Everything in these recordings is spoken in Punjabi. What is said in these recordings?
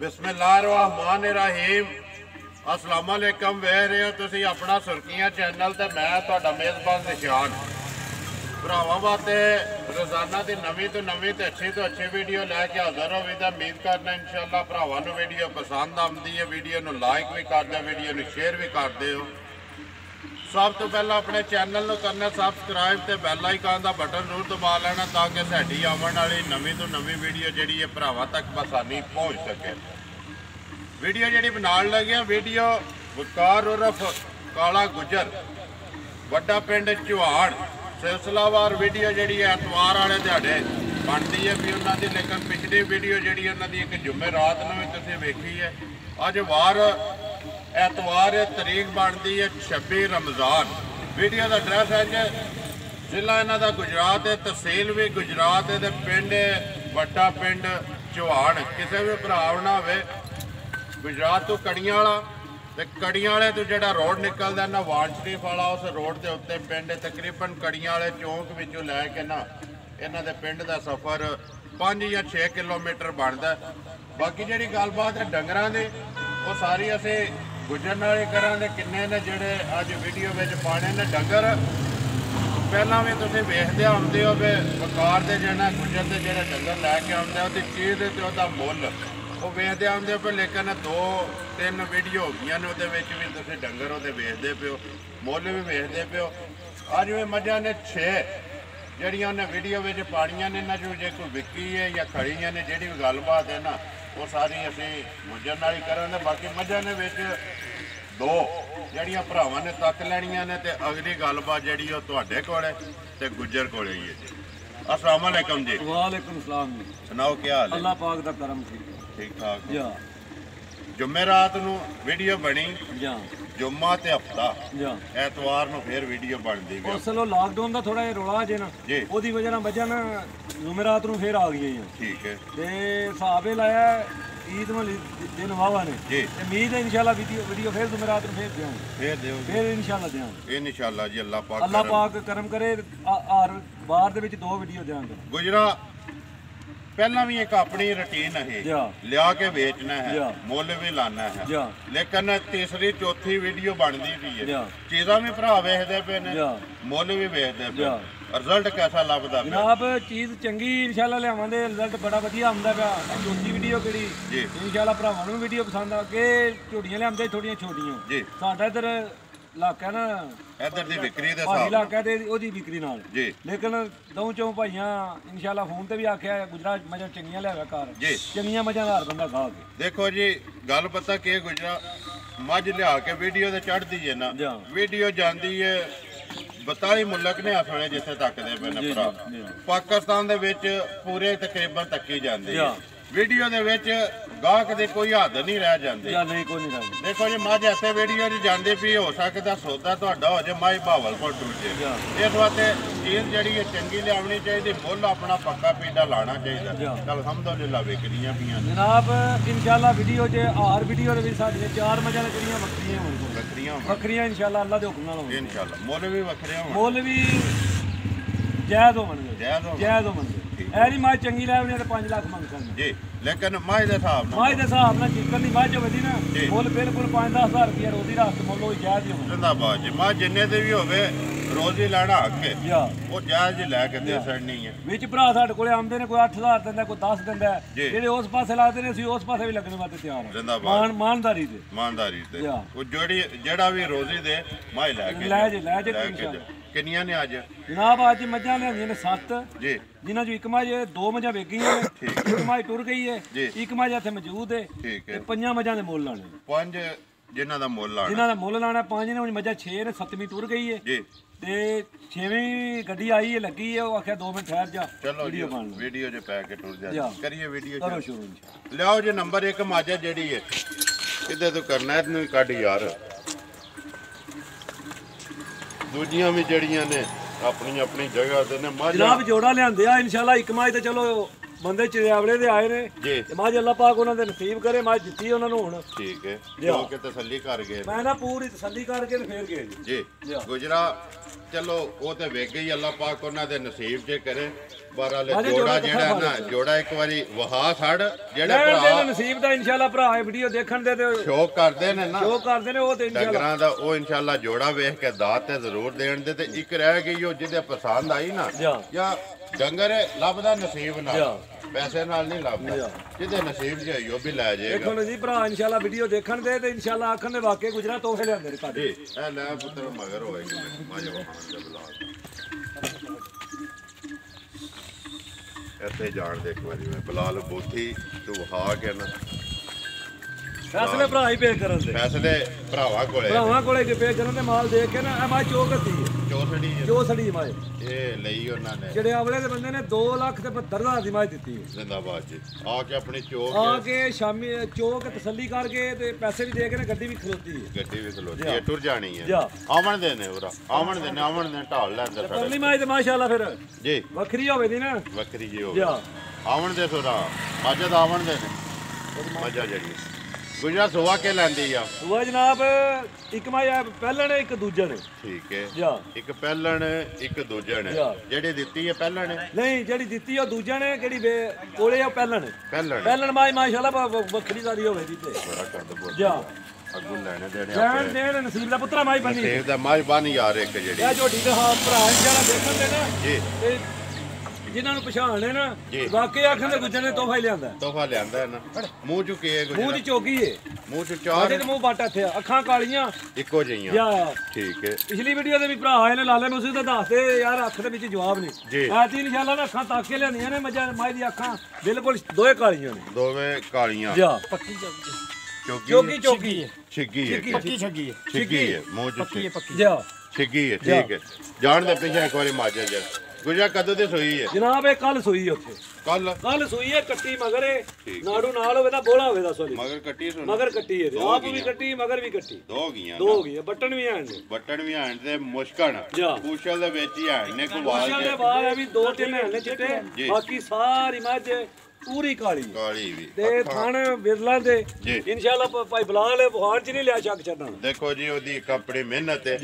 बिस्मिल्लाहिर्रहमानिर्रहीम अस्सलाम वालेकुम वेख रहे हो तुसी अपना सुर्खियां चैनल ते मैं तुहाडा मेज़बान निशान भरावां वास्ते रोज़ाना की नवीं तो नवीं ते अच्छी वीडियो लैके हाज़र हो उम्मीद करना इंशाअल्लाह भरावां नूं वीडियो पसंद आती है। वीडियो नूं लाइक भी कर दे, वीडियो नूं शेयर भी करते हो। सब तो पहला अपने चैनल को करना सबसक्राइब तो बैल आइकन का बटन जरूर दबा लेना ताकि साडी आने वाली नवीं तो नवीं वीडियो जी भरावां तक आसानी पहुँच सके। वीडियो जी बनाने लगे वीडियो वकार उर्फ काला गुजर वड्डा पिंड चुहाड़ सिलसिलावार वीडियो जी एतवार वाले दिहाड़े बनती है भी उन्होंने, लेकिन पिछली वीडियो जी उन्होंने एक जुमेरात में भी तुसीं वेखी है। अज वार एतवार तरीक बनती है 26 रमज़ान। वीडियो का एड्रैस है जी जिला इन्हों का गुजरात है, तहसील भी गुजरात है, पिंड वड्डा पिंड चुहाड़। किसी भी भरा हो गुजरात तो कड़ियां वाला तो कड़ियां वाले तो जो रोड निकलता ना वान शरीफ वाला उस रोड के उत्ते पिंड तकरीबन कड़ियां वाले चौंक विचों लैके ना इन्हों के पिंड का सफ़र 5 या 6 किलोमीटर बनता। बाकी जी गलबात है डंगर की वो सारी असी गुजर नाल करा किन्ने ने जोड़े अज वीडियो में पाने ने डंगर पहला भी तुम वेखते आते हो भी वकार के जना गुजर के जोड़े डंगर लैके आते उसकी चीज़ तो मुल वो वेखते आते हो। लेकिन 2-3 वीडियो हो गई ने भी तुम डंगर वो वेचते पे हो, मुल भी वेचते पे हो। अज भी मझां ने 6 जड़ियां उन्हें वीडियो में पानिया ने इन्हों जो जो कोई विकी है या खड़ियां ने जी भी गलबात है ना वो सारी असी गुजर नाल ही करें। बाकी मझां ने 2 जड़ियां भरावां ने तक लैनियां ने ते अगली गलबात जी तुहाडे कोल ते गुजर कोल ही है जी। अस्सलाम वालेकुम जी। वालेकुम सलाम जी। सुनाओ क्या हाल है? अल्लाह पाक दा करम ठीक ठाक जी। जुमेरात नूं वीडियो बनी जी, जुम्मा ते हफ्ता जी, एतवार नूं फिर वीडियो बनदी गई। असल लॉकडाउन का थोड़ा रौला जे ना जी ओदी वजह ना जुमेरात नूं फिर आ गई हैं। ठीक है ते हिसाब ये लाया ईद वाले दिन वावा ने जी। उम्मीद है इंशाल्लाह वीडियो फिर जुमेरात नूं फिर देंगे, फिर इंशाल्लाह देंगे इंशाल्लाह जी। अल्लाह पाक करम करे हर बार दे विच 2 वीडियो देंगे। गुजरा पहला भी एक अपनी रूटीन है लिया के बेचना है, मुल भी लाना है, लेकिन तीसरी चौथी वीडियो बनती भी है। चीज़ा भी भरा वेखते पे ने, मुल भी वेचते पे। रिजल्ट कैसा लगता जनाब? चीज़ चंगी इंशाल्लाह लियावांगे, रिजल्ट बड़ा वधिया आंदा पिया। चौथी वीडियो केड़ी इंशाल्लाह भरावां नूं वीडियो पसंद आ के झोटियां लियाते थोड़ियां छोटियां जी। साडा इधर इलाका ना इधर दी बिक्री दे भाई इलाका ते ओदी बिक्री नाल जी, लेकिन 2-4 भाइयां इंशाल्लाह फोन ते भी आख्या गुजरात मझां चंगियां लियावा घर जी, चंगियां मझां हर बंदा गा के। देखो जी गल पता के गुजरा मझ लिया के वीडियो ते चढ़दी है ना, वीडियो जाती है 42 मुल्क ने आसने जिथे तकते पे ने भरा। पाकिस्तान दे विच पूरे तकरीबन तकी जाती है वीडियो दे विच गाहक दे कोई हद नहीं रह जाती। देखो जी मझ ऐसे वीडियो जाती भी हो सकता सौदा तुहाडा हो जाए मझ भावलपुर टूट जाए। इस वास्ते चीज़ जी चंगी लियावनी चाहिए, मुल अपना पक्का पीडा लाना चाहिए। चल अलहमदुलिल्लाह विकरियां पियां जनाब इंशाल्लाह वीडियो जे हर वीडियो दे विच साडीआं 4 मझां लकड़ियां वक्रियां इंशाल्लाह अल्लाह दे हुक्म नाल होणगीआं। इंशाल्लाह मुल भी वखरे होण, मुल भी जायज़ होवणगे। ऐ नहीं मझ चंगी लैवनी ते 5 लाख मंग सकदे जी, लेकिन मझ दे हिसाब नाल चिकन दी मझ होवे दी ना मुल बिल्कुल 5-10 हज़ार रुपया रोजी रात मुल होई जायज़ ही होवे। जिंदाबाद जी। मझ जिन्ने दी भी होवे रोजी लैना हक है, वो जायज़ ही लैके दे सकनी है। विच भरा साडे कोले आंदे ने कोई 8,000 दिंदा, कोई 10 दिंदा, जेहड़े उस पासे लाते ने असीं उस पासे भी लगने वास्ते तैयार हां। जिंदाबाद ईमानदारी ते वो जेड़ा भी रोजी दे मझ लैके लै जे। किन्नियां ने अज? जनाब अज मझां लियां ने 7 जी, जिन्हां चों 1 मझ 2 मझां वेच गईयां ने, 1 मझ टुर गई है, 1 मझ इत्थे मौजूद है ते 5 मझां दे मुल लाने। 5 जिन्हां दा मुल लाना 5 ने, मझां 6 ने, 7वीं टुर गई है ते 6वीं गड्डी आई है लगी है। वो आख्या 2 मिनट ठहर जा, चलो वीडियो जो पै के टुर जा करिए वीडियो करो शुरू। लियाओ जी नंबर 1 मझ जेड़ी है इधर तो करना है इतनू कट यार। दूजियां भी जड़ियां ने अपनी अपनी जगह ते ने। जनाब जोड़ा लियाते आ इंशाल्लाह। 1 मझ ते चलो बंदे चिड़ियावले दे आए ने जी, मझ अल्लाह पाक उन्हां दे नसीब करे, मझ जित्ती उन्हां नूं हुण। ठीक है जो के तसल्ली कर गए, मैं ना पूरी तसल्ली करके फिर गए जी। गुजरा चलो वो तो वेग गई, अल्लाह पाक उन्हां दे नसीब च करे। ਬਾਰਾਲੇ ਜੋੜਾ ਜਿਹੜਾ ਨਾ ਜੋੜਾ ਇੱਕ ਵਾਰੀ ਵਹਾ ਛੱਡ ਜਿਹੜੇ ਭਰਾ ਨਸੀਬ ਦਾ ਇਨਸ਼ਾਅੱਲਾ ਭਰਾ ਇਹ ਵੀਡੀਓ ਦੇਖਣ ਦੇ ਤੇ ਸ਼ੌਕ ਕਰਦੇ ਨੇ ਨਾ ਸ਼ੌਕ ਕਰਦੇ ਨੇ ਉਹ ਤੇ ਡੰਗਰਾਂ ਦਾ ਉਹ ਇਨਸ਼ਾਅੱਲਾ ਜੋੜਾ ਵੇਖ ਕੇ ਦਾਤ ਤੇ ਜ਼ਰੂਰ ਦੇਣ ਦੇ ਤੇ ਇੱਕ ਰਹਿ ਗਈ ਉਹ ਜਿਹਦੇ ਪਸੰਦ ਆਈ ਨਾ ਜਾਂ ਡੰਗਰ ਲੱਭਦਾ ਨਸੀਬ ਨਾਲ ਪੈਸੇ ਨਾਲ ਨਹੀਂ ਲੱਭਦਾ ਜਿਹਦੇ ਨਸੀਬ ਚ ਆਈ ਉਹ ਵੀ ਲੈ ਜਾਏਗਾ ਦੇਖੋ ਜੀ ਭਰਾ ਇਨਸ਼ਾਅੱਲਾ ਵੀਡੀਓ ਦੇਖਣ ਦੇ ਤੇ ਇਨਸ਼ਾਅੱਲਾ ਆਖਣ ਦੇ ਵਾਕਈ ਗੁਜਰਾ ਤੋਹਫੇ ਲਿਆਂਦੇ ਨੇ ਤੁਹਾਡੇ ਜੀ ਇਹ ਲੈ ਪੁੱਤਰ ਮਗਰ ਹੋਏਗਾ ਮਾਜੇ ਵਹਾਨ ਦੇ ਬਲਾਲ ਇੱਥੇ ਜਾਣ ਦੇ ਇੱਕ ਵਾਰੀ ਮੈਂ ਬਲਾਲ ਬੋਥੀ ਤੂੰ ਵਹਾ ਕੇ ਨਾ ਫੈਸਲੇ ਭਰਾ ਹੀ ਪੇ ਕਰਨ ਦੇ ਫੈਸਲੇ ਭਰਾਵਾਂ ਕੋਲੇ ਕਿ ਪੇ ਕਰਨ ਦੇ ਮਾਲ ਦੇਖ ਕੇ ਨਾ ਇਹ ਮਾਈ ਚੋਕ ਦਿੱਤੀ ਹੈ ਚੋਸੜੀ ਮਾਈ ਇਹ ਲਈ ਉਹਨਾਂ ਨੇ ਜਿਹੜੇ ਆਵਲੇ ਦੇ ਬੰਦੇ ਨੇ 2,72,000 ਦੀ ਮਾਈ ਦਿੱਤੀ ਹੈ ਜ਼ਿੰਦਾਬਾਦ ਜੀ ਆ ਕੇ ਆਪਣੀ ਚੋਕ ਆ ਕੇ ਸ਼ਾਮੀ ਚੋਕ ਤਸੱਲੀ ਕਰਕੇ ਤੇ ਪੈਸੇ ਵੀ ਦੇ ਕੇ ਨਾ ਗੱਡੀ ਵੀ ਖਲੋਤੀ ਹੈ ਟੁਰ ਜਾਣੀ ਹੈ ਆਵਣ ਦੇ ਨੇ ਉਰਾ ਆਵਣ ਦੇ ਢਾਲ ਲੈ ਅੰਦਰ ਪਰਲੀ ਮਾਈ ਤੇ ਮਾਸ਼ਾਅੱਲਾ ਫਿਰ ਜੀ ਵੱਖਰੀ ਹੋਵੇ ਦੀ ਨਾ ਵੱਖਰੀ ਜੀ ਹੋਵੇ ਆਵਣ ਦੇ ਸੁਰਾ ਮੱਝਾਂ ਆਵਣ ਦੇ ਨੇ ਮੱਝਾਂ ਜਿਹੜੀ ਗੁਜਰਾ ਸੋਵਾ ਕੇ ਲੈਂਦੀ ਆ ਸੋਵਾ ਜਨਾਬ ਇੱਕ ਮਾਈ ਪਹਿਲਣ ਇੱਕ ਦੂਜਣ ਠੀਕ ਹੈ ਇੱਕ ਪਹਿਲਣ ਇੱਕ ਦੂਜਣ ਜਿਹੜੀ ਦਿੱਤੀ ਹੈ ਪਹਿਲਣ ਨਹੀਂ ਜਿਹੜੀ ਦਿੱਤੀ ਉਹ ਦੂਜਣ ਹੈ ਕਿਹੜੀ ਕੋਲੇ ਆ ਪਹਿਲਣ ਮਾਈ ਮਾਸ਼ਾਅੱਲਾ ਵੱਖਰੀ ਸਾਰੀ ਹੋਵੇ ਦੀ ਤੇ ਬੜਾ ਕੱਦ ਬੋਲ ਜਾ ਅੱਗੂ ਲੈਣੇ ਦੇਣੇ ਜਾਨ ਦੇਣ ਨਸੀਬ ਦਾ ਪੁੱਤਰਾ ਮਾਈ ਬਣੀ ਨਸੀਬ ਦਾ ਮਾਈ ਬਣੀ ਯਾਰ ਇੱਕ ਜਿਹੜੀ ਇਹ ਝੋਟੀ ਦੇ ਹਾਂ ਭਰਾ ਜਿਹੜਾ ਦੇਖਣ ਦੇ ਨਾ ਜੀ ਜਿਨ੍ਹਾਂ ਨੂੰ ਪਛਾਣ ਹੈ ਨਾ ਵਾਕਈ ਆਖਣ ਦੇ ਗੁੱਜਰ ਨੇ ਤੋਹਫਾ ਲਿਆਂਦਾ ਹੈ ਨਾ ਮੂੰਹ ਚੁੱਕੀ ਹੈ ਮੂੰਹ ਦੀ ਚੋਗੀ ਹੈ ਮੂੰਹ ਚ ਚਾਰ ਤੇ ਮੂੰਹ ਬਾਟਾ ਇੱਥੇ ਅੱਖਾਂ ਕਾਲੀਆਂ ਇੱਕੋ ਜਿਹੀਆਂ ਠੀਕ ਹੈ ਪਿਛਲੀ ਵੀਡੀਓ ਦੇ ਵੀ ਭਰਾ ਆਏ ਨੇ ਲਾਲੇ ਮੂਸੇ ਦਾ ਦੱਸਦੇ ਯਾਰ ਅੱਖ ਦੇ ਵਿੱਚ ਜਵਾਬ ਨਹੀਂ ਐਤੀ ਇਨਸ਼ਾਅੱਲਾ ਨਾ ਅੱਖਾਂ ਤਾਕੇ ਲਿਆਂਦੀਆਂ ਨੇ ਮਾਈ ਦੀ ਅੱਖਾਂ ਬਿਲਕੁਲ ਦੋਵੇਂ ਕਾਲੀਆਂ ਨੇ ਦੋਵੇਂ ਕਾਲੀਆਂ ਪੱਕੀ ਚੋਗੀ ਹੈ ਛਿੱਗੀ ਹੈ ਮੂੰਹ ਚ ਛਿੱਗੀ ਹੈ ਠੀਕ ਹੈ ਜਾਣ ਦੇ ਪਿੱਛੇ ਇੱਕ ਵਾਰੀ ਮਾਜਾ ਜਾ ਗੁਜਰਾ ਕਦੋਂ ਤੇ ਸੋਈ ਹੈ ਜਨਾਬ ਇਹ ਕੱਲ ਸੋਈ ਹੈ ਉੱਥੇ ਕੱਲ ਸੋਈ ਹੈ ਕੱਟੀ ਮਗਰ ਨਾੜੂ ਨਾਲ ਹੋਵੇ ਤਾਂ ਬੋਲਾ ਹੋਵੇ ਦਾ ਸੋਰੀ ਮਗਰ ਕੱਟੀ ਹੈ ਆਪ ਵੀ ਕੱਟੀ ਮਗਰ ਵੀ ਕੱਟੀ ਦੋ ਗਈਆਂ ਬੱਟਣ ਵੀ ਆਣ ਤੇ ਮੁਸ਼ਕਣ ਪੂਛਲ ਦੇ ਵਿੱਚ ਹੀ ਆਣ ਨੇ ਕੋ ਵਾਲ ਦੇ ਵਾਲ ਹੈ ਵੀ 2-3 ਨੇ ਚਿੱਟੇ ਬਾਕੀ ਸਾਰੀ ਮੱਝ ਪੂਰੀ ਕਾਲੀ ਵੀ ਤੇ ਥਣ ਵਿਰਲਾ ਦੇ ਇਨਸ਼ਾਅੱਲਾ ਭਾਈ ਬਲਾਲ ਵਹਾਨ ਚ ਨਹੀਂ ਲਿਆ ਸ਼ੱਕ ਛੱਡਣਾ ਦੇਖੋ ਜੀ ਉਹਦੀ ਇੱਕ ਆਪਣੀ ਮਿਹਨਤ ਹੈ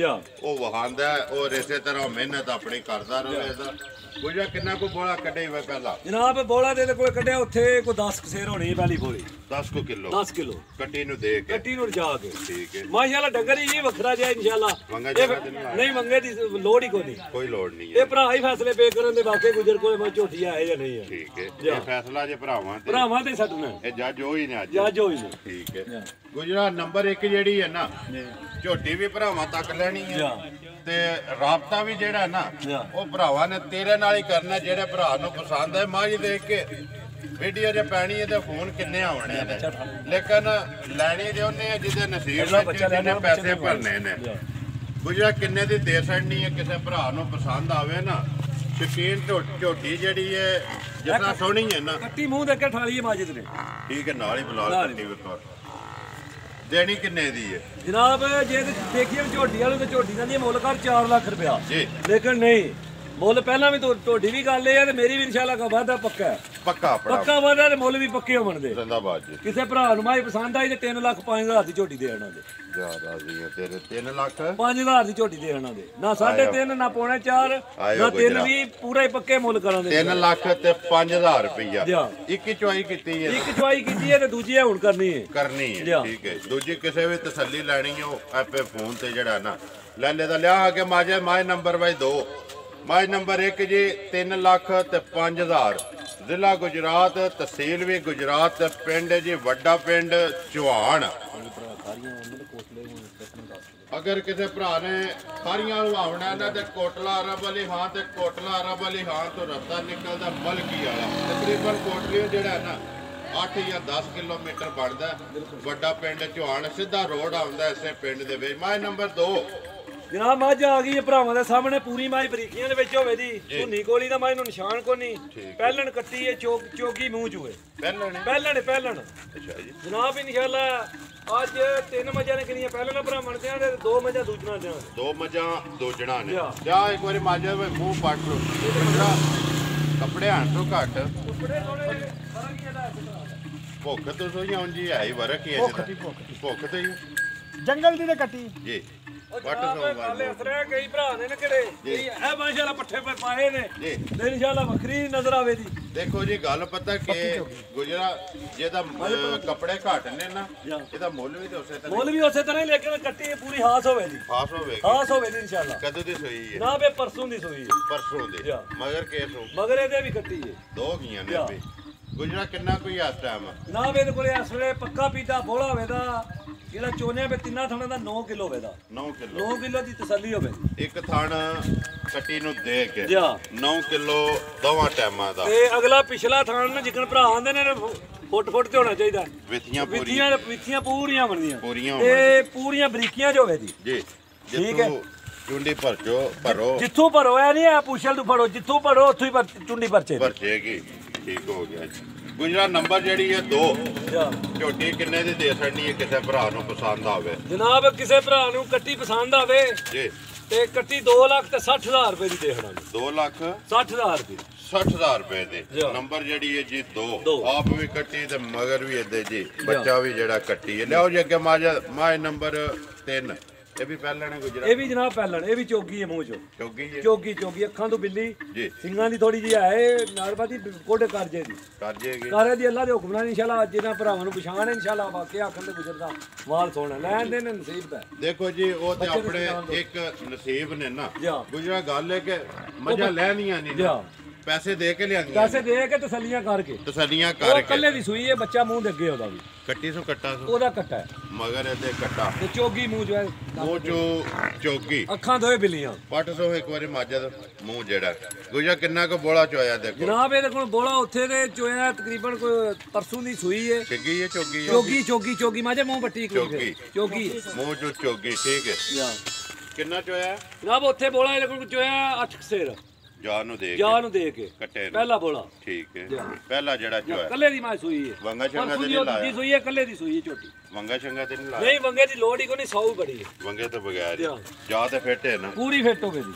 ਉਹ ਵਹਾਂਦਾ ਔਰ ਇਸੇ ਤਰ੍ਹਾਂ ਮਿਹਨਤ ਆਪਣੀ ਕਰਦਾ ਰਹੇਗਾ ਗੁਜਾ ਕਿੰਨਾ ਕੋ ਬੋਲਾ ਕੱਢੇ ਹੋਏ ਪਹਿਲਾਂ ਜਨਾਬ ਬੋਲਾ ਦੇ ਕੋਲ ਕੱਢਿਆ ਉੱਥੇ ਕੋਈ 10 ਕਸੇਰ ਹੋਣੀ ਪਹਿਲੀ ਬੋਲੀ 10 ਕਿਲੋ ਕੱਟੀ ਨੂੰ ਦੇ ਕੇ ਕੱਟੀ ਨੂੰ ਰਜਾ ਕੇ ਠੀਕ ਹੈ ਮਾਸ਼ਾਅੱਲਾ ਡੰਗਰ ਹੀ ਵੱਖਰਾ ਜਿਹਾ ਇਨਸ਼ਾਅੱਲਾ ਨਹੀਂ ਮੰਗੇ ਦੀ ਲੋੜ ਹੀ ਕੋਈ ਲੋੜ ਨਹੀਂ ਇਹ ਭਰਾ ਹੀ ਫੈਸਲੇ ਪੇ ਕਰਨ ਦੇ ਵਾਕਈ ਗੁਜਰ ਕੋਲੇ ਮੈਂ ਝੋਟੀ ਆਏ ਜਾਂ ਨਹੀਂ ਹੈ ਠੀਕ ਹੈ ਇਹ ਫੈਸਲਾ ਜੇ ਭਰਾਵਾਂ ਤੇ ਛੱਡਣਾ ਇਹ ਜੱਜ ਹੋਈ ਨੇ ਅੱਜ ਜੱਜ ਹੋਈ ਨੇ ਠੀਕ ਹੈ ਗੁਜਰਾ ਨੰਬਰ 1 ਜਿਹੜੀ ਹੈ ਨਾ ਝੋਟੀ ਵੀ ਭਰਾਵਾਂ ਤੱਕ ਲੈਣੀ ਹੈ ਤੇ ਰਾਬਤਾ ਵੀ ਜਿਹੜਾ ਨਾ ਉਹ ਭਰਾਵਾਂ ਨੇ ਤੇਰੇ ਨਾਲ ਹੀ ਕਰਨਾ ਜਿਹੜੇ ਭਰਾ ਨੂੰ ਪਸੰਦ ਹੈ ਮਾਝ ਦੇਖ ਕੇ ਵੀਡੀਓ ਜੇ ਪੈਣੀ ਹੈ ਤੇ ਫੋਨ ਕਿੰਨੇ ਆਉਣੇ ਨੇ ਲੇਕਿਨ ਲੈਣੀ ਦੇ ਉਹਨੇ ਜਿਹਦੇ ਨਸੀਬ ਵਿੱਚ ਜਿਹਨੇ ਪੈਸੇ ਭਰਨੇ ਨੇ ਗੁਜਰਾ ਕਿੰਨੇ ਦੀ ਦੇ ਸਕਣੀ ਹੈ ਕਿਸੇ ਭਰਾ ਨੂੰ ਪਸੰਦ ਆਵੇ ਨਾ ਸ਼ਕੀਨ ਝੋਟੀ ਜਿਹੜੀ ਹੈ ਜਿੰਨਾ ਸੋਹਣੀ ਹੈ ਨਾ ਕੱਟੀ ਮੂੰਹ ਦੇ ਕੇ ਠਾਲੀ ਮਾਜਿਦ ਨੇ ਠੀਕ ਹੈ ਨਾਲ ਹੀ ਬਲਾਲ ਕੱਟੀ ਵੇਖੋ ਦੇਣੀ ਕਿੰਨੇ ਦੀ ਹੈ ਜਨਾਬ ਜੇ ਦੇਖੀਏ ਝੋਟੀ ਵਾਲੇ ਤੇ ਝੋਟੀ ਦਾ ਮੁੱਲ ਕਰ 4 ਲੱਖ ਰੁਪਇਆ ਲੇਕਿਨ ਨਹੀਂ ਮੁੱਲ ਪਹਿਲਾਂ ਵੀ ਤੁਹਾਡੀ ਵੀ ਗੱਲ ਇਹ ਹੈ ਤੇ ਮੇਰੀ ਵੀ ਇਨਸ਼ਾਅੱਲਾ ਕਾ ਵਾਅਦਾ ਪੱਕਾ ਵਾਅਦਾ ਤੇ ਮੁੱਲ ਵੀ ਪੱਕੇ ਹੋਣਗੇ ਜ਼ਿੰਦਾਬਾਦ ਜੀ ਕਿਸੇ ਭਰਾ ਨੂੰ ਮਾਈ ਪਸੰਦ ਆਈ ਤੇ 3 ਲੱਖ 5,000 ਦੀ ਝੋਟੀ ਦੇ ਆਣਾ ਦੇ ਜਾ ਰਾਜ਼ੀ ਹੈ ਤੇਰੇ 3 ਲੱਖ 5,000 ਦੀ ਝੋਟੀ ਦੇ ਆਣਾ ਦੇ ਨਾ 3.5 ਨਾ 4.5 ਨਾ 3 ਵੀ ਪੂਰਾ ਹੀ ਪੱਕੇ ਮੁੱਲ ਕਰਾਂਗੇ 3 ਲੱਖ ਤੇ 5,000 ਰੁਪਇਆ ਇੱਕ ਚੁਆਈ ਕੀਤੀ ਹੈ ਤੇ ਦੂਜੀ ਹੁਣ ਕਰਨੀ ਹੈ ਠੀਕ ਹੈ ਦੂਜੀ ਕਿਸੇ ਵੀ ਤਸੱਲੀ ਲੈਣੀ ਹੈ ਆਪੇ ਫੋਨ ਤੇ ਜਿਹੜਾ ਨਾ ਲੈ ਲੈ ਦਾ ਲਿਆ ਕੇ ਮਾਜੇ ਮਾਈ ਨੰਬਰ ਵਾਈ 2 ਮਾਈ ਨੰਬਰ 1 ਜੀ 3 ਲੱਖ ਤੇ 5,000 ਜ਼ਿਲ੍ਹਾ ਗੁਜਰਾਤ ਤਹਿਸੀਲ ਵੀ ਗੁਜਰਾਤ ਪਿੰਡ ਜੀ ਵੱਡਾ ਪਿੰਡ ਚੌਹਾਨ ਅਗਰ ਕਿਸੇ ਭਰਾ ਨੇ ਸਾਰੀਆਂ ਲਵਾਉਣਾ ਇਹਨਾਂ ਤੇ ਕੋਟਲਾ ਅਰਬ ਅਲੀ ਹਾਂ ਤੇ ਕੋਟਲਾ ਅਰਬ ਅਲੀ ਹਾਂ ਤੋਂ ਰਸਤਾ ਨਿਕਲਦਾ ਮਲਕੀ ਵਾਲਾ ਤਕਰੀਬਨ ਕੋਟਲੀ ਜਿਹੜਾ ਨਾ 8 ਜਾਂ 10 ਕਿਲੋਮੀਟਰ ਬਣਦਾ ਵੱਡਾ ਪਿੰਡ ਚੌਹਾਨ ਸਿੱਧਾ ਰੋਡ ਆਉਂਦਾ ਇਸੇ ਪਿੰਡ ਦੇ ਵਿੱਚ ਮਾਈ ਨੰਬਰ 2 ਜਨਾਬ ਮੱਝ ਆ ਗਈ ਹੈ ਭਰਾਵਾਂ ਦੇ ਸਾਹਮਣੇ ਪੂਰੀ ਮਾਈ ਬਰੀਕੀਆਂ ਦੇ ਵਿੱਚ ਹੋਵੇ ਦੀ ਧੁੰਨੀ ਕੋਲੀ ਦਾ ਮਾਈ ਨੂੰ ਨਿਸ਼ਾਨ ਕੋ ਨਹੀਂ ਪਹਿਲਣ ਕੱਟੀ ਹੈ ਚੋਗੀ ਮੂੰਹ ਚ ਹੋਏ ਪਹਿਲਣ ਅੱਛਾ ਜੀ ਜਨਾਬ ਇਨਸ਼ਾਅੱਲਾ ਅੱਜ 3 ਮੱਝਾਂ ਨੇ ਕਿੰਨੀਆਂ ਪਹਿਲਣ ਭਰਾਵਾਂ ਦੇ ਤੇ 2 ਮੱਝਾਂ ਦੂਜਣਾ ਦੇ 2 ਮੱਝਾਂ ਦੂਜਣਾ ਨੇ ਜਾ ਇੱਕ ਵਾਰੀ ਮਾਝੇ ਮੂੰਹ ਪੱਟ ਲੋ ਕੱਪੜੇ ਆਣ ਤੋਂ ਘੱਟ ਭੁੱਖ ਤੋਂ ਸੋਈ ਉਂਝ ਹੀ ਆਈ ਵਰਕ ਹੀ ਭੁੱਖ ਤੇ ਹੀ ਜੰਗਲ ਦੀ ਤੇ ਕੱਟੀ ਜੀ ਕਾਲੇ ਅਸਰੇ ਕਈ ਭਰਾ ਨੇ ਨਾ ਕਿਹੜੇ ਇਹ ਮਾਸ਼ਾਅੱਲਾ ਪੱਠੇ ਪੇ ਪਾਏ ਨੇ ਤੇ ਇਨਸ਼ਾਅੱਲਾ ਵੱਖਰੀ ਨਜ਼ਰ ਆਵੇ ਦੀ। ਦੇਖੋ ਜੀ ਗੱਲ ਪਤਾ ਕਿ ਗੁਜਰਾ ਜਿਹਦਾ ਕੱਪੜੇ ਘੱਟ ਨੇ ਨਾ ਇਹਦਾ ਮੁੱਲ ਵੀ ਤੇ ਉਸੇ ਤਰ੍ਹਾਂ ਹੀ ਲੇਕਿਨ ਕੱਟੀ ਪੂਰੀ ਹਾਸ ਹੋਵੇ ਜੀ। ਹਾਸ ਹੋਵੇ ਜੀ ਇਨਸ਼ਾਅੱਲਾ। ਕਦੋਂ ਦੀ ਸੋਈ ਹੈ? ਨਾ ਬੇ ਪਰਸੋਂ ਦੀ ਸੋਈ ਹੈ। ਪਰਸੋਂ ਦੀ ਮਗਰ ਕੇਸੋ ਮਗਰ ਇਹਦੇ ਵੀ ਕੱਟੀ ਹੈ। ਦੋ ਗਈਆਂ ਨੇ ਬੇ ਗੁਜਰਾ ਕਿੰਨਾ ਕੋਈ ਇਸ ਟਾਈਮ ਨਾ ਬੇ ਕੋਲੇ ਇਸ ਵੇਲੇ ਪੱਕਾ ਪੀਤਾ ਬੋਲਾ ਹੋਵੇ ਦਾ ਜਿਹੜਾ ਚੋਨੇ ਬੇ ਤਿੰਨਾਂ ਥਾਣਾ ਦਾ 9 ਕਿਲੋ ਹੋਵੇ ਦਾ 9 ਕਿਲੋ ਦੀ ਤਸੱਲੀ ਹੋਵੇ ਇੱਕ ਥਣ ਕੱਟੀ ਨੂੰ ਦੇ ਕੇ 9 ਕਿਲੋ ਦੋਵਾਂ ਟਾਈਮਾਂ ਦਾ ਤੇ ਅਗਲਾ ਪਿਛਲਾ ਥਾਣ ਨਾ ਜਿਕਣ ਭਰਾ ਆਂਦੇ ਨੇ ਫੁੱਟ ਤੇ ਹੋਣਾ ਚਾਹੀਦਾ। ਵਿਥੀਆਂ ਪੂਰੀਆਂ ਬਣਦੀਆਂ ਤੇ ਪੂਰੀਆਂ ਬਰੀਕੀਆਂ ਚ ਹੋਵੇ ਜੀ। ਠੀਕ ਹੈ ਚੁੰਡੀ ਭਰੋ ਜਿੱਥੋਂ ਭਰੋ ਐ ਨਹੀਂ ਆ ਪੁੱਛਲ ਨੂੰ ਫੜੋ ਜਿੱਥੋਂ ਭਰੋ ਉੱਥੋਂ ਹੀ ਚੁੰਡੀ ਭਰਚੇਗੀ। ਠੀਕ ਹੋ ਗਿਆ ਜੀ ਗੁਜਰਾ ਨੰਬਰ ਜਿਹੜੀ ਹੈ 2 ਝੋਟੀ ਕਿੰਨੇ ਦੀ ਦੇ ਸਕਣੀ ਹੈ ਕਿਸੇ ਭਰਾ ਨੂੰ ਪਸੰਦ ਆਵੇ? ਜਨਾਬ ਕਿਸੇ ਭਰਾ ਨੂੰ ਕੱਟੀ ਪਸੰਦ ਆਵੇ ਜੀ ਤੇ ਕੱਟੀ 2 ਲੱਖ ਤੇ 60,000 ਰੁਪਏ ਦੀ ਦੇਖਣਾ। 2 ਲੱਖ 60,000 ਰੁਪਏ 60,000 ਰੁਪਏ ਦੇ ਨੰਬਰ ਜਿਹੜੀ ਹੈ ਜੀ 2 ਆਪ ਵੀ ਕੱਟੀ ਤੇ ਮਗਰ ਵੀ ਇਹਦੇ ਜੀ ਬੱਚਾ ਵੀ ਜਿਹੜਾ ਕੱਟੀ ਹੈ। ਲਿਆਓ ਜੀ ਅੱਗੇ ਮਾਝ ਨੰਬਰ 3 ਇਹ ਵੀ ਪਹਿਲਣ ਹੈ ਗੁਜਰਾ? ਇਹ ਵੀ ਜਨਾਬ ਪਹਿਲਣ ਇਹ ਵੀ ਚੋਗੀ ਹੈ ਮੂੰਹ ਚੋਂ ਚੋਗੀ ਅੱਖਾਂ ਤੋਂ ਬਿੱਲੀ ਜੀ ਸਿੰਘਾਂ ਦੀ ਥੋੜੀ ਜਿਹੀ ਹੈ ਨਾਰਬਾਦੀ ਕੋਡੇ ਕਰਜੇ ਦੀ ਕਾਰੇ ਦੀ ਅੱਲਾ ਦੇ ਹੁਕਮ ਨਾਲ ਇਨਸ਼ਾਅੱਲਾ ਜਿਹਨਾਂ ਭਰਾਵਾਂ ਨੂੰ ਪਛਾਣ ਇਨਸ਼ਾਅੱਲਾ ਵਾਕਿਆ ਆਖਣ ਤੇ ਗੁਜਰਦਾ ਵਾਲ ਸੋਹਣਾ ਲੈਣ ਦੇ ਨੇ ਨਸੀਬ ਦਾ। ਦੇਖੋ ਜੀ ਉਹ ਤੇ ਆਪਣੇ ਇੱਕ ਨਸੀਬ ਨੇ ਨਾ ਗੁਜਰਾ ਗੱਲ ਹੈ ਕਿ ਮੱਝਾਂ ਲੈਣੀਆਂ ਨਹੀਂ ਪੈਸੇ ਦੇ ਕੇ ਲਿਆਂਦੀਆਂ ਪੈਸੇ ਦੇ ਕੇ ਤਸੱਲੀਆਂ ਕਰਕੇ ਕੱਲੇ ਦੀ ਸੂਈ ਹੈ ਬੱਚਾ ਮੂੰਹ ਦੇ ਅੱਗੇ ਉਹਦਾ ਵੀ ਕੱਟੀ ਸੋ ਕੱਟਾ ਉਹਦਾ ਕੱਟਾ ਹੈ ਮਗਰ ਇਹਦੇ ਕੱਟਾ ਤੇ ਚੋਗੀ ਮੂੰਹ ਜੋ ਹੈ ਮੂੰਹ ਚੋ ਚੋਗੀ ਅੱਖਾਂ ਦੋਏ ਬਿੱਲੀਆਂ ਪੱਟ ਸੋ ਇੱਕ ਵਾਰੀ ਮਾਜਾ ਮੂੰਹ ਜਿਹੜਾ ਗੁਜਰਾ ਕਿੰਨਾ ਕੁ ਬੋਲਾ ਚੋਇਆ ਦੇਖੋ ਜਨਾਬ ਇਹਦੇ ਕੋਲ ਬੋਲਾ ਉੱਥੇ ਦੇ ਚੋਇਆ ਤਕਰੀਬਨ ਕੋਈ ਪਰਸੋਂ ਦੀ ਸੂਈ ਹੈ ਚੰਗੀ ਹੈ ਚੋਗੀ ਮਾਜੇ ਮੂੰਹ ਪੱਟੀ ਚੋਗੀ ਮੂੰਹ ਚੋ ਚੋਗੀ ਠੀਕ ਹੈ ਕਿੰਨਾ ਚੋਇਆ ਜਨਾਬ ਉੱਥੇ ਬੋਲਾ ਇਹਦੇ ਕੋਲ ਚੋਇਆ 8 ਸੇਰ ਜਾਨ ਨੂੰ ਦੇ ਕੇ ਕੱਟੇ ਪਹਿਲਾ ਬੋਲਾ ਠੀਕ ਹੈ ਪਹਿਲਾ ਜਿਹੜਾ ਚੋਇਆ ਕੱਲੇ ਦੀ ਮਾਂ ਸੂਈ ਹੈ ਵੰਗਾ ਚੰਗਾ ਤੇ ਨਹੀਂ ਲਾਇਆ ਸੂਈ ਹੈ ਕੱਲੇ ਦੀ ਸੂਈ ਹੈ ਛੋਟੀ ਵੰਗਾ ਚੰਗਾ ਤੇ ਨਹੀਂ ਲਾਇਆ ਨਹੀਂ ਵੰਗੇ ਦੀ ਲੋੜ ਹੀ ਕੋਈ ਨਹੀਂ 100 ਬੜੀ ਹੈ ਵੰਗੇ ਤੋਂ ਬਗੈਰ ਜਾ ਤੇ ਫਿੱਟ ਹੈ ਨਾ ਪੂਰੀ ਫਿੱਟ ਹੋਵੇ ਦੀ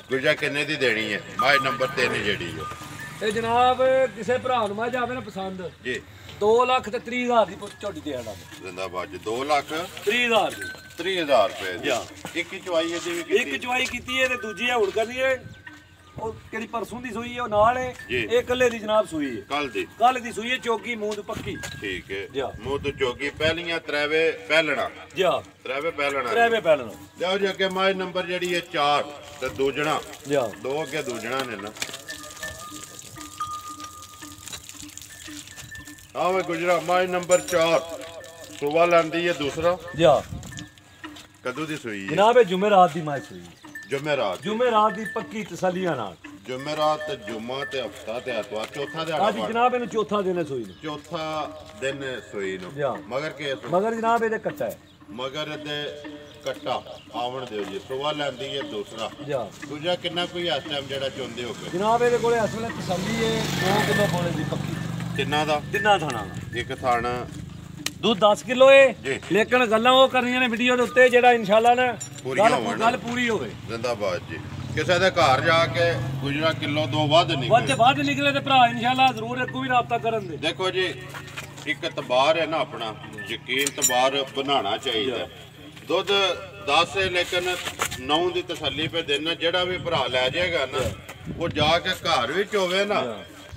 ਗੁਜਾ ਕਿੰਨੇ ਦੀ ਦੇਣੀ ਹੈ ਮਾਝ ਨੰਬਰ 3 ਜਿਹੜੀ ਹੈ ਇਹ ਜਨਾਬ ਕਿਸੇ ਭਰਾ ਨੂੰ ਮਾਝ ਆਵੇ ਨਾ ਪਸੰਦ ਜੀ 2 ਲੱਖ ਤੇ 30,000 ਦੀ ਝੋਟੀ ਦੇ ਆਣਾ ਜ਼ਿੰਦਾਬਾਦ 2 ਲੱਖ 30,000 ਦੀ 30,000 ਰੁਪਏ ਦੀ ਇੱਕ ਚੁਆਈ ਇਹਦੀ ਵੀ ਕੀਤੀ ਇੱਕ ਚੁਆਈ ਕੀਤੀ ਹੈ ਤੇ ਦੂਜੀ ਹੈ ਹੁਣ ਕਰਨੀ ਹੈ ਉਹ ਕਿਹੜੀ ਪਰਸੋਂ ਦੀ ਸੂਈ ਹੈ ਉਹ ਨਾਲ ਹੈ ਇਹ ਕੱਲੇ ਦੀ ਜਨਾਬ ਸੂਈ ਹੈ ਕੱਲ ਦੀ ਸੂਈ ਹੈ ਚੋਗੀ ਮੂੰਹ ਤੋਂ ਪੱਕੀ ਠੀਕ ਹੈ ਮੂੰਹ ਤੋਂ ਚੋਗੀ ਪਹਿਲੀਆਂ ਤ੍ਰੈਵੇ ਪਹਿਲਣਾ ਤ੍ਰੈਵੇ ਪਹਿਲਣਾ ਲਿਆਓ ਜੀ ਅੱਗੇ ਮਾਝ ਨੰਬਰ ਜਿਹੜੀ ਹੈ 4 ਤੇ ਦੂਜਣਾ ਦੋ ਅੱਗੇ ਦੂਜਣਾ ਨੇ ਨਾ ਆਵੇ ਗੁਜਰਾ ਮਾਝ ਨੰਬਰ 4 ਸੁਬਾ ਲਾਂਦੀ ਹੈ ਦੂਸਰਾ ਕਦੋਂ ਦੀ ਸੂਈ ਹੈ ਜਨਾਬ ਇਹ ਜੁਮੇਰਾਤ ਦੀ ਮਾਝ ਸੂਈ ਜੁਮੇਰਾਤ ਦੀ ਪੱਕੀ ਤਸੱਲੀਆਂ ਨਾਲ ਜੁਮੇਰਾਤ ਤੇ ਜੁਮਾ ਤੇ ਹਫਤਾ ਤੇ ਐਤਵਾਰ ਚੌਥਾ ਦਿਹਾੜਾ ਅੱਜ ਜਨਾਬ ਇਹਨੂੰ ਚੌਥਾ ਦਿਨ ਸੂਈ ਨੂੰ ਮਗਰ ਜਨਾਬ ਇਹਦੇ ਕੱਟਾ ਹੈ ਮਗਰ ਇਹਦੇ ਕੱਟਾ ਆਵਣ ਦਿਓ ਜੀ ਸੁਬਾ ਲੈਂਦੀ ਹੈ ਦੂਜਾ ਕਿੰਨਾ ਕੋਈ ਇਸ ਟਾਈਮ ਜਿਹੜਾ ਚੁੰਦੇ ਹੋ ਜਨਾਬ ਇਹਦੇ ਕੋਲੇ ਇਸ ਵੇਲੇ ਤਸੱਲੀ ਹੈ 2 ਕਿਲੋ ਬੋਲੇ ਦੀ ਪੱਕੀ ਤਿੰਨਾਂ ਥਾਣਾ ਇੱਕ ਥਾਣਾ ਦੁੱਧ 10 ਕਿਲੋ ਏ ਲੇਕਿਨ ਗੱਲਾਂ ਉਹ ਕਰਨੀਆਂ ਨੇ ਵੀਡੀਓ ਦੇ ਉੱਤੇ ਜਿਹੜਾ ਇਨਸ਼ਾਅੱਲਾ ਨਾ ਗੱਲ ਪੂਰੀ ਹੋਵੇ ਜ਼ਿੰਦਾਬਾਦ ਜੀ ਕਿਸੇ ਦੇ ਘਰ ਜਾ ਕੇ ਗੁਜਰਾ ਕਿਲੋ 2 ਵੱਧ ਨਿਕਲੇ ਤੇ ਭਰਾ ਇਨਸ਼ਾਅੱਲਾ ਜ਼ਰੂਰ ਅੱਗੋਂ ਵੀ ਰਾਬਤਾ ਕਰਨ ਦੇ। ਦੇਖੋ ਜੀ ਇੱਕ ਤਬਾਰ ਹੈ ਨਾ ਆਪਣਾ ਯਕੀਨ ਤਬਾਰ ਬਣਾਉਣਾ ਚਾਹੀਦਾ ਦੁੱਧ 10 ਹੈ ਲੇਕਿਨ 9 ਦੀ ਤਸੱਲੀ ਪੇ ਦੇਣਾ ਜਿਹੜਾ ਵੀ ਭਰਾ ਲੈ ਜਾਏਗਾ ਨਾ ਉਹ ਜਾ ਕੇ ਘਰ ਵਿੱਚ ਹੋਵੇ ਨਾ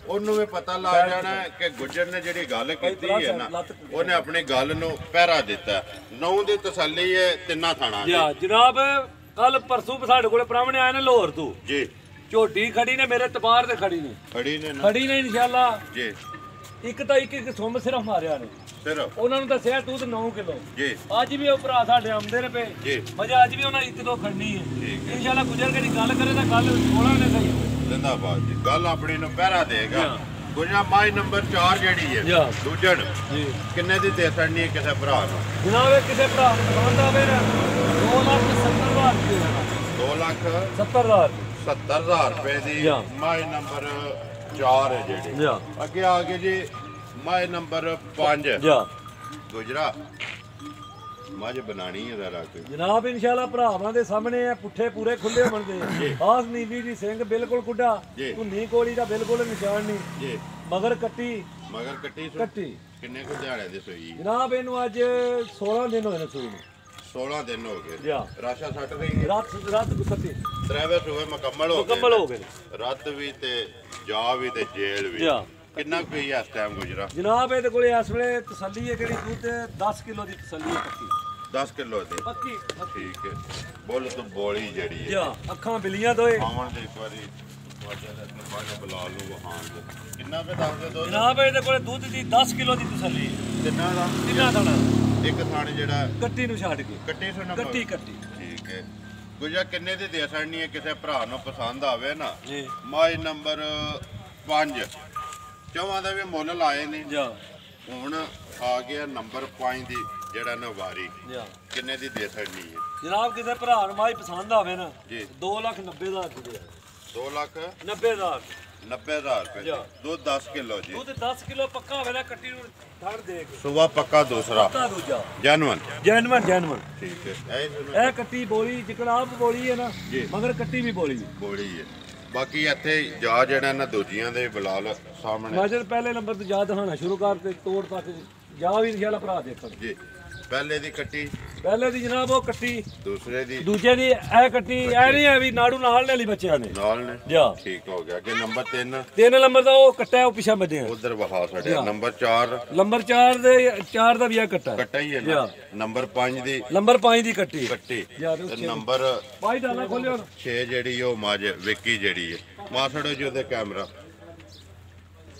ਉਹਨੂੰ ਵੀ ਪਤਾ ਲੱਗ ਜਾਣਾ ਕਿ ਗੁੱਜਰ ਨੇ ਜਿਹੜੀ ਗੱਲ ਕੀਤੀ ਹੈ ਨਾ ਉਹਨੇ ਆਪਣੀ ਗੱਲ ਨੂੰ ਪਹਿਰਾ ਦਿੱਤਾ 9 ਦੀ ਤਸੱਲੀ ਹੈ ਤਿੰਨਾਂ ਥਾਣਾ ਜਨਾਬ ਕੱਲ ਪਰਸੋਂ ਸਾਡੇ ਕੋਲੇ ਪ੍ਰਾਹਮਣੇ ਆਏ ਨੇ ਲਾਹੌਰ ਤੋਂ ਜੀ ਝੋਟੀ ਖੜੀ ਨੇ ਮੇਰੇ ਤਬਾਰ ਤੇ ਖੜੀ ਨੇ ਇਨਸ਼ਾਅੱਲਾ ਜੀ ਇੱਕ ਸੁੰਮ ਸਿਰਫ ਮਾਰਿਆ ਨੇ ਉਹਨਾਂ ਨੂੰ ਦੱਸਿਆ ਤੂੰ ਤੇ 9 ਕਿਲੋ ਅੱਜ ਵੀ ਉਹ ਭਰਾ ਸਾਡੇ ਆਉਂਦੇ ਨੇ ਪਏ ਮਜ਼ਾ ਅੱਜ ਵੀ ਉਹਨਾਂ 1-2 ਖੜਨੀ ਹੈ ਇਨਸ਼ਾਅੱਲਾ ਗੁਜਰ ਕੇ ਦੀ ਗੱਲ ਕਰੇ ਤਾਂ ਗੱਲ ਥੋੜਾ ਨੇ ਸਹੀ ਜ਼ਿੰਦਾਬਾਦ ਜੀ ਗੱਲ ਆਪਣੀ ਨੂੰ ਪਹਿਰਾ ਦੇਗਾ ਗੁਜਰਾ ਮਾਝ ਨੰਬਰ 4 ਜਿਹੜੀ ਹੈ ਦੂਜਣ ਕਿੰਨੇ ਦੀ ਦੇ ਸਕਣੀ ਹੈ ਕਿਸੇ ਭਰਾ ਨੂੰ ਜਨਾਬ ਕਿਸੇ ਭਰਾ ਨੂੰ ਪਸੰਦ ਆਵੇ ਨਾ 2,70,000 ਰੁਪਏ ਦੀ ਮਾਝ ਨੰਬਰ 4 ਹੈ ਜਿਹੜੀ ਅੱਗੇ ਆ ਗਏ ਜੀ ਮਾਝ ਨੰਬਰ 5 ਗੁਜਰਾ ਮੱਝ ਬਣਾਣੀ ਹੈ ਜ਼ਰਾ ਕੋਈ ਜਨਾਬ ਇਨਸ਼ਾਅੱਲਾ ਭਰਾਵਾਂ ਦੇ ਸਾਹਮਣੇ ਆ ਪੁੱਠੇ ਪੂਰੇ ਖੁੱਲੇ ਬਣਦੇ ਖਾਸ ਨੀਲੀ ਦੀ ਸਿੰਘ ਬਿਲਕੁਲ ਕੁੱਡਾ ਧੁੰਨੀ ਕੋਲੀ ਦਾ ਬਿਲਕੁਲ ਨਿਸ਼ਾਨ ਨਹੀਂ ਮਗਰ ਕੱਟੀ ਕਿੰਨੇ ਕੁ ਦਿਹਾੜੇ ਦੇ ਸੋਈ ਜਨਾਬ ਇਹਨੂੰ ਅੱਜ 16 ਦਿਨ ਹੋਏ ਨੇ ਸੂਈ ਨੂੰ 16 दिन ਹੋ ਗਏ ਜਾ ਰਾਸ਼ਾ ਛੱਟ ਰਹੀ ਹੈ ਰਾਤ ਗੁੱਸਤੀ ਡਰਾਈਵਰ ਸੂਏ ਮੁਕੰਮਲ ਹੋ ਗਏ ਰੱਤ ਵੀ ਤੇ ਜਾ ਵੀ ਤੇ ਜੇਲ ਵੀ ਜਾ ਕਿੰਨਾ ਕੁ ਪਈ ਇਸ ਟਾਈਮ ਗੁਜਰਾ ਜਨਾਬ ਇਹਦੇ ਕੋਲੇ ਇਸ ਵੇਲੇ ਤਸੱਲੀ ਹੈ ਕਿਹੜੀ ਤੂੰ ਤੇ 10 ਕਿਲੋ ਦੀ ਤਸੱਲੀ ਹੈ ਪੱਕੀ 10 ਕਿਲੋ ਦੀ ਪੱਕੀ ਠੀਕ ਹੈ ਬੋਲ ਤੂੰ ਬੋਲੀ ਜਿਹੜੀ ਹੈ ਜਾ ਅੱਖਾਂ ਬਿਲੀਆਂ ਦੋਏ ਆਵਣ ਦੇ ਇੱਕ ਵਾਰੀ ਬਾਜਾ ਬਲਾਲ ਨੂੰ ਵਹਾਣ ਦੇ ਕਿੰਨਾ ਕੁ ਦੱਸਦੇ ਦੋ ਜਨਾਬ ਇਹਦੇ ਕੋਲੇ ਦੁੱਧ ਦੀ 10 ਕਿਲੋ ਦੀ ਤਸੱਲੀ ਹੈ ਕਿੰਨਾ ਦਾ ਕਿੰਨਾ ਦਾਣਾ ਇੱਕ ਥਾਣ ਜਿਹੜਾ ਕੱਟੀ ਨੂੰ ਛੱਡ ਕੇ ਕੱਟੀ ਸੁਣਾ ਕੱਟੀ ਠੀਕ ਹੈ ਗੁਜਾ ਕਿੰਨੇ ਦੀ ਦੇ ਸਕਣੀ ਹੈ ਕਿਸੇ ਭਰਾ ਨੂੰ ਪਸੰਦ ਆਵੇ ਨਾ ਜੀ ਮਾਈ ਨੰਬਰ 5 ਚੌਵਾਂ ਦਾ ਵੀ ਮੁੱਲ ਲਾਏ ਨੇ ਜਾ ਹੁਣ ਆ ਗਿਆ ਨੰਬਰ 5 ਦੀ ਜਿਹੜਾ ਨਾ ਵਾਰੀ ਜਾ ਕਿੰਨੇ ਦੀ ਦੇ ਸਕਣੀ ਹੈ ਜਨਾਬ ਕਿਸੇ ਭਰਾ ਨੂੰ ਮਾਈ ਪਸੰਦ ਆਵੇ ਨਾ ਜੀ 2,90,000 ਦੀ 2,90,000 ਰੁਪਏ ਜਾ। ਦੁੱਧ 10 ਕਿਲੋ ਜੀ ਦੁੱਧ 10 ਕਿਲੋ ਪੱਕਾ ਹੋਵੇ ਨਾ ਕੱਟੀ ਨੂੰ ਥੜ ਦੇ ਕੇ ਸੁਬਾ ਪੱਕਾ ਦੂਸਰਾ ਪੱਕਾ ਦੂਜਾ ਜੈਨੂਨ ਜੈਨਵਨ ਠੀਕ ਹੈ ਇਹ ਇਹ ਕੱਟੀ ਬੋਲੀ ਜਿਕਣ ਆਪ ਬੋਲੀ ਹੈ ਨਾ ਜੀ। ਮਗਰ ਕੱਟੀ ਵੀ ਬੋਲੀ ਹੈ ਬੋਲੀ ਹੈ ਬਾਕੀ ਇੱਥੇ ਜਾ ਜਿਹੜਾ ਨਾ ਦੂਜੀਆਂ ਦੇ ਬਲਾਲ ਸਾਹਮਣੇ ਮਾਜਰ ਪਹਿਲੇ ਨੰਬਰ ਤੇ ਜਾ ਦਿਖਾਣਾ ਸ਼ੁਰੂ ਕਰ ਤੇ ਤੋੜ ਤੱਕ ਜਾ ਵੀ ਇਨਸ਼ਾਅੱਲਾ ਭਰਾ ਦੇਖਣ ਜੀ ਪਹਿਲੇ ਦੀ ਕੱਟੀ ਪਹਿਲੇ ਦੀ ਜਨਾਬ ਉਹ ਕੱਟੀ ਦੂਸਰੇ ਦੀ ਦੂਜੇ ਦੀ ਇਹ ਕੱਟੀ ਇਹ ਨਹੀਂ ਹੈ ਵੀ ਨਾੜੂ ਨਾਲ ਲੈ ਲਈ ਬੱਚਿਆਂ ਨੇ ਨਾਲ ਨੇ ਜਾ ਠੀਕ ਹੋ ਗਿਆ ਕਿ ਨੰਬਰ 3 ਤਿੰਨ ਨੰਬਰ ਦਾ ਉਹ ਕੱਟਾ ਉਹ ਪਿਛਾ ਵੱਜੇ ਉਧਰ ਵਹਾ ਸਾਡੇ ਨੰਬਰ 4 ਨੰਬਰ 4 ਦੇ 4 ਦਾ ਵੀ ਆ ਕੱਟਾ ਕੱਟਾ ਹੀ ਹੈ ਨਾ ਨੰਬਰ 5 ਦੀ ਨੰਬਰ 5 ਦੀ ਕੱਟੀ ਕੱਟੀ ਜਾ ਤੇ ਨੰਬਰ 5 ਡਾਲਾ ਖੋਲਿਓ 6 ਜਿਹੜੀ ਉਹ ਮੱਝ ਵਿੱਕੀ ਜਿਹੜੀ ਹੈ ਮਾਸੜੋ ਜੀ ਉਹਦੇ ਕੈਮਰਾ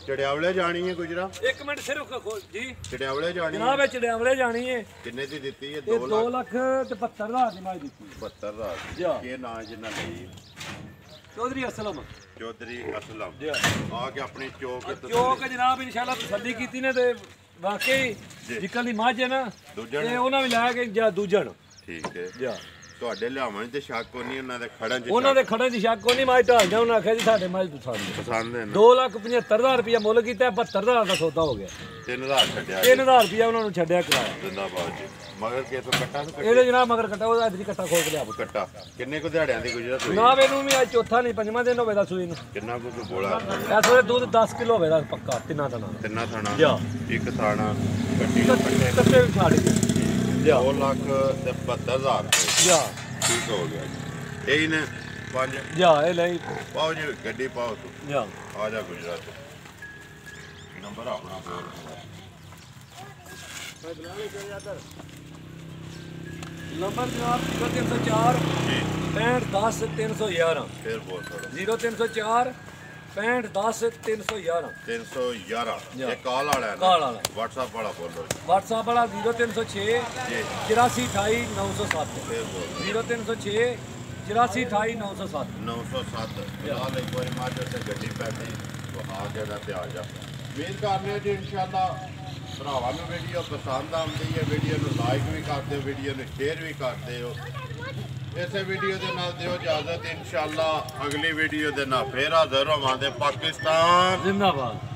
ਚੜਿਆਵਲੇ ਜਾਣੀ ਹੈ ਗੁਜਰਾ ਇੱਕ ਮਿੰਟ ਸਿਰਫ ਖੋਲ ਜੀ ਚੜਿਆਵਲੇ ਜਾਣੀ ਜਨਾਬ ਇਹ ਚੜਿਆਵਲੇ ਜਾਣੀ ਹੈ ਕਿੰਨੇ ਦੀ ਦਿੱਤੀ ਹੈ ਇਹ 2,72,000 ਦੀ ਮਾਈ ਦਿੱਤੀ 72,000 ਜਾ ਇਹ ਨਾਂ ਜਿੰਨਾ ਲਈ ਚੌਧਰੀ ਅਸਲਮ ਚੌਧਰੀ ਅਸਲਮ ਜੀ ਆ ਕੇ ਆਪਣੀ ਚੌਕ ਚੌਕ ਜਨਾਬ ਇਨਸ਼ਾਅੱਲਾ ਤਸੱਲੀ ਕੀਤੀ ਨੇ ਤੇ ਵਾਕਈ ਜਿੱਕਲ ਦੀ ਮੱਝ ਹੈ ਨਾ ਇਹ ਉਹਨਾਂ ਵੀ ਲੈ ਕੇ ਜਾਂ ਦੂਜਣ ਠੀਕ ਹੈ ਜਾ ਤੁਹਾਡੇ ਲਿਆਵਣ ਤੇ ਸ਼ੱਕ ਕੋਈ ਨਹੀਂ ਉਹਨਾਂ ਦੇ ਖੜਨ ਚ ਉਹਨਾਂ ਦੇ ਖੜੇ ਦੀ ਸ਼ੱਕ ਕੋਈ ਨਹੀਂ ਮਾਈ ਢਾਲ ਜਾ ਉਹਨਾਂ ਆਖਿਆ ਜੀ ਸਾਡੇ ਮੱਝ ਪਸੰਦ ਹੈ ਨਾ 2,75,000 ਰੁਪਇਆ ਮੁੱਲ ਕੀਤਾ 72,000 ਦਾ ਸੌਦਾ ਹੋ ਗਿਆ 3,000 ਛੱਡਿਆ 3,000 ਰੁਪਇਆ ਉਹਨਾਂ ਨੂੰ ਛੱਡਿਆ ਕਿਰਾਇਆ ਜ਼ਿੰਦਾਬਾਦ ਜੀ ਮਗਰ ਕੇ ਤੋਂ ਕੱਟਾ ਇਹਦੇ ਜਨਾਬ ਮਗਰ ਕੱਟਾ ਉਹਦਾ ਅੱਜ ਕੱਟਾ ਖੋਲ ਕੇ ਲਿਆ ਕੱਟਾ ਕਿੰਨੇ ਕੁ ਦਿਹਾੜਿਆਂ ਦੀ ਗੁਜਰਾ ਤੁਸੀਂ ਜਨਾਬ ਇਹਨੂੰ ਵੀ ਅੱਜ ਚੌਥਾ ਨਹੀਂ ਪੰਜਵਾਂ ਦਿਨ ਹੋਵੇ ਦਾ ਸੂਈ ਨੂੰ ਕਿੰਨਾ ਕੁ ਬੋਲਾ ਇਸ ਵੇਲੇ ਦੁੱਧ 10 ਕਿਲੋ ਹੋਵੇ ਦਾ ਪੱਕਾ ਤਿੰਨਾਂ ਦਾ ਨਾਲ ਤਿੰਨਾ ਥਾਣਾ ਜਾ ਇੱਕ ਥਾਣਾ ਕੱਟੀ ਨੂੰ ਕੱਟੇ ਕੱਟੇ ਵੀ ਛੱਡ ਕੇ ਜਾ 2,72,000 ਜਾ ਠੀਕ ਹੋ ਗਿਆ ਜੀ ਇਹ ਨੇ 5 ਜਾ ਇਹ ਲਈ ਪਾਓ ਜੀ ਗੱਡੀ ਪਾਓ ਤੂੰ ਜਾ ਆ ਜਾ ਗੁਜਰਾਤ ਨੰਬਰ ਆਪਣਾ ਬੋਲ ਨੰਬਰ ਜਨਾਬ 0304 ਜੀ 6510 311 ਫੇਰ ਬੋਲ ਥੋੜਾ 0304 6510 311 311 ਇਹ ਕਾਲ ਵਾਲਾ ਹੈ ਕਾਲ ਵਾਲਾ WhatsApp ਵਾਲਾ ਬੋਲੋ WhatsApp ਵਾਲਾ 0306 ਜੀ 8428 907 ਫੇਰ ਬੋਲ 0306 8428 907 907 ਫਿਲਹਾਲ ਇੱਕ ਵਾਰੀ ਮਾਜੋ ਤੇ ਗੱਡੀ ਪੈਂਦੀ ਵਹਾ ਕੇ ਦਾ ਤੇ ਆ ਜਾ ਉਮੀਦ ਕਰਨੇ ਜੀ ਇਨਸ਼ਾਅੱਲਾ ਭਰਾਵਾਂ ਨੂੰ ਵੀਡੀਓ ਪਸੰਦ ਆਉਂਦੀ ਹੈ ਵੀਡੀਓ ਨੂੰ ਲਾਈਕ ਵੀ ਕਰਦੇ ਹੋ ਵੀਡੀਓ ਨੂੰ ਸ਼ੇਅਰ ਵੀ ਕਰਦੇ ਹੋ ਇਸੇ ਵੀਡੀਓ ਦੇ ਨਾਲ ਦਿਓ ਇਜਾਜ਼ਤ ਇਨਸ਼ਾਅੱਲਾ ਅਗਲੀ ਵੀਡੀਓ ਦੇ ਨਾਲ ਫੇਰ ਹਾਜ਼ਰ ਹੋਵਾਂਗੇ ਪਾਕਿਸਤਾਨ ਜ਼ਿੰਦਾਬਾਦ